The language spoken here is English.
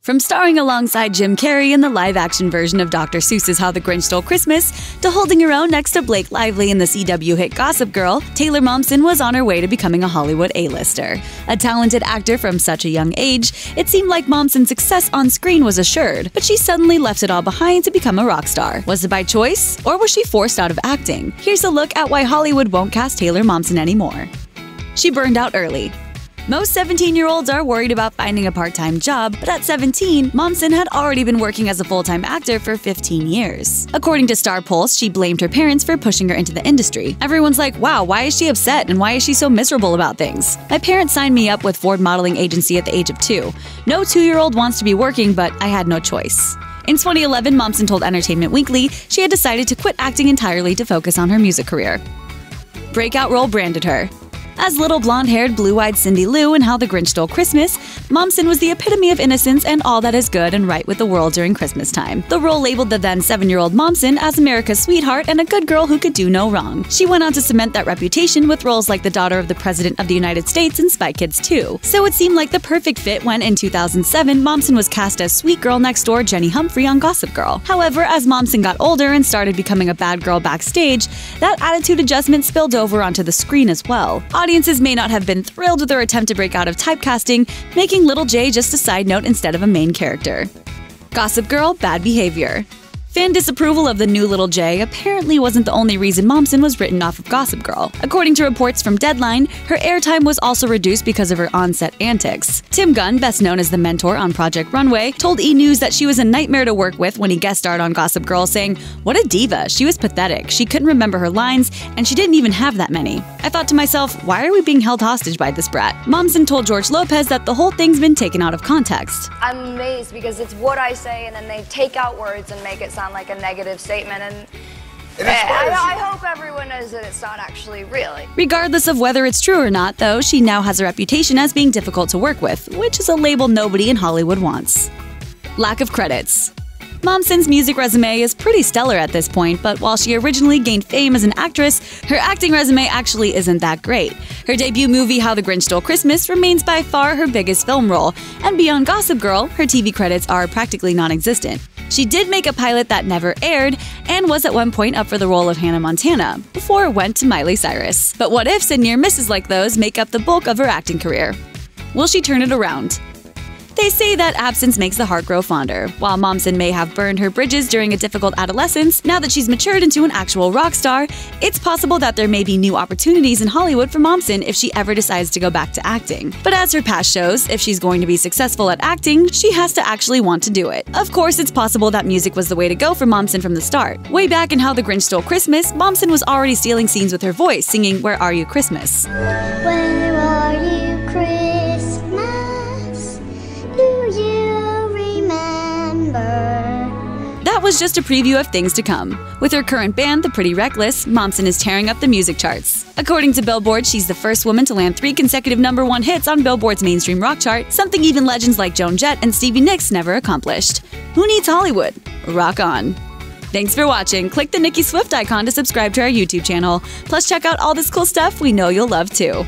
From starring alongside Jim Carrey in the live-action version of Dr. Seuss's How the Grinch Stole Christmas, to holding her own next to Blake Lively in the CW hit Gossip Girl, Taylor Momsen was on her way to becoming a Hollywood A-lister. A talented actor from such a young age, it seemed like Momsen's success on screen was assured, but she suddenly left it all behind to become a rock star. Was it by choice, or was she forced out of acting? Here's a look at why Hollywood won't cast Taylor Momsen anymore. She burned out early. Most 17-year-olds are worried about finding a part-time job, but at 17, Momsen had already been working as a full-time actor for 15 years. According to Star Pulse, she blamed her parents for pushing her into the industry. Everyone's like, wow, why is she upset and why is she so miserable about things? My parents signed me up with Ford Modeling Agency at the age of 2. No 2-year-old wants to be working, but I had no choice. In 2011, Momsen told Entertainment Weekly she had decided to quit acting entirely to focus on her music career. Breakout role branded her. As little blonde-haired, blue-eyed Cindy Lou in How the Grinch Stole Christmas, Momsen was the epitome of innocence and all that is good and right with the world during Christmas time. The role labeled the then 7-year-old Momsen as America's sweetheart and a good girl who could do no wrong. She went on to cement that reputation with roles like the daughter of the President of the United States in Spy Kids 2. So it seemed like the perfect fit when, in 2007, Momsen was cast as sweet girl next door Jenny Humphrey on Gossip Girl. However, as Momsen got older and started becoming a bad girl backstage, that attitude adjustment spilled over onto the screen as well. Audiences may not have been thrilled with her attempt to break out of typecasting, making Little J just a side note instead of a main character. Gossip Girl, bad behavior. Fan disapproval of the new Little J apparently wasn't the only reason Momsen was written off of Gossip Girl. According to reports from Deadline, her airtime was also reduced because of her on-set antics. Tim Gunn, best known as the mentor on Project Runway, told E! News that she was a nightmare to work with when he guest starred on Gossip Girl, saying, "What a diva, she was pathetic, she couldn't remember her lines, and she didn't even have that many. I thought to myself, why are we being held hostage by this brat?" Momsen told George Lopez that the whole thing's been taken out of context. I'm amazed because it's what I say and then they take out words and make it sound like a negative statement, and I hope everyone knows that it's not actually really. Regardless of whether it's true or not, though, she now has a reputation as being difficult to work with, which is a label nobody in Hollywood wants. Lack of credits. Momsen's music resume is pretty stellar at this point, but while she originally gained fame as an actress, her acting resume actually isn't that great. Her debut movie How the Grinch Stole Christmas remains by far her biggest film role, and beyond Gossip Girl, her TV credits are practically non-existent. She did make a pilot that never aired, and was at one point up for the role of Hannah Montana, before it went to Miley Cyrus. But what ifs and near misses like those make up the bulk of her acting career. Will she turn it around? They say that absence makes the heart grow fonder. While Momsen may have burned her bridges during a difficult adolescence, now that she's matured into an actual rock star, it's possible that there may be new opportunities in Hollywood for Momsen if she ever decides to go back to acting. But as her past shows, if she's going to be successful at acting, she has to actually want to do it. Of course, it's possible that music was the way to go for Momsen from the start. Way back in How the Grinch Stole Christmas, Momsen was already stealing scenes with her voice, singing "Where Are You Christmas?" Where are you, Christmas? Do you remember? That was just a preview of things to come. With her current band, The Pretty Reckless, Momsen is tearing up the music charts. According to Billboard, she's the first woman to land 3 consecutive #1 hits on Billboard's mainstream rock chart, something even legends like Joan Jett and Stevie Nicks never accomplished. Who needs Hollywood? Rock on! Thanks for watching. Click the Nicki Swift icon to subscribe to our YouTube channel. Plus, check out all this cool stuff we know you'll love too.